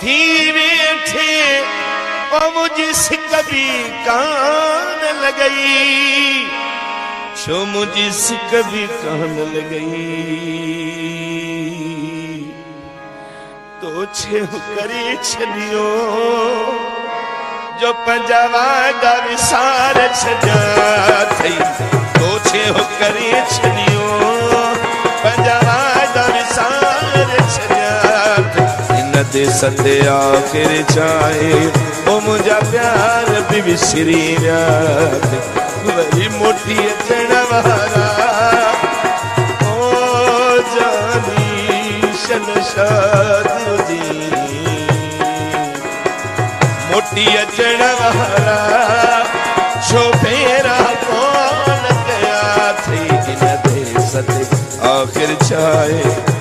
थी वेठे ओ मुझी सिक भी कान लगई छो मुझी सिक भी कान लगई तो छे करे छलियो जो पंजावा दा विसार छजा थई तो छे करे छलियो पंजावा दा विसार छजा इन दे सते आखिर चाहे ओ मुझा प्यार भी विसरी विया वरी मोटी अचण वारा ओ जानी शनशाद मोटी अचण वारा छो फेरा कौन कया थी इन दे सते आखिर चाहे